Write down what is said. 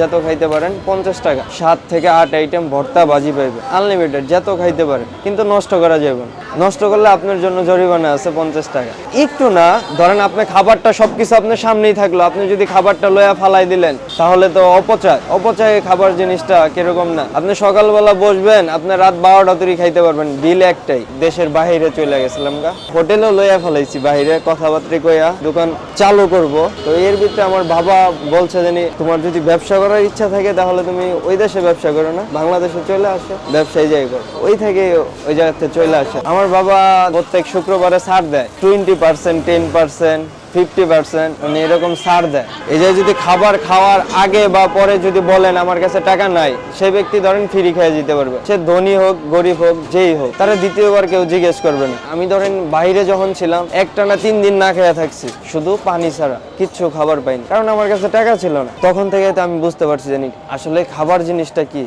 যত খাইতে পারেন 50 টাকা, 7 থেকে 8 আইটেম ভর্তা ভাজি পাইবে, আনলিমিটেড যত খাইতে পারেন, কিন্তু নষ্ট করা যাবে না। নষ্ট করলে আপনার জন্য জরিমানা আছে 50 টাকা। একটু না, ধরেন আপনি খাবারটা সবকিছু আপনার সামনেই থাকলো, আপনি যদি খাবারটা লয়া ফালাই দিলেন তাহলে তো অপচয় খাবার জিনিসটা কিরকম না। আপনি সকালবেলা বসবেন, আপনি রাত 12টা তৈরি খাইতে পারবেন, বিল একটাই। দেশের বাইরে চলে গেছিলাম গা, হোটেলও লইয়া ফেলাইছি বাইরে, কথাবার্তা কইয়া দোকান চালু করব। তো এর ভিতরে আমার বাবা বলছে জানি তোমার যদি ব্যবসা করার ইচ্ছা থাকে তাহলে তুমি ওই দেশে ব্যবসা করো না, বাংলাদেশে চলে আসো, ব্যবসায় যাই করো। ওই থেকে ওই জায়গাতে চলে আসে। আমার বাবা প্রত্যেক শুক্রবারে ছাড় দেয় 20%, 10%, 50%, মানে এরকম ছাড় দেয়। এই যে যদি খাবার খাওয়ার আগে বা পরে যদি বলেন আমার কাছে টাকা নাই, সেই ব্যক্তি ধরেন ফ্রি খেয়ে যেতে পারবে, সে ধনী হোক গরিব হোক যেই হোক, তারা দ্বিতীয়বার কেউ জিজ্ঞেস করবে না। আমি ধরেন বাইরে যখন ছিলাম একটানা 3 দিন না খেয়ে থাকছি, শুধু পানি ছাড়া কিচ্ছু খাবার পাইনি, কারণ আমার কাছে টাকা ছিল না। তখন থেকে তো আমি বুঝতে পারছি জানি আসলে খাবার জিনিসটা কি।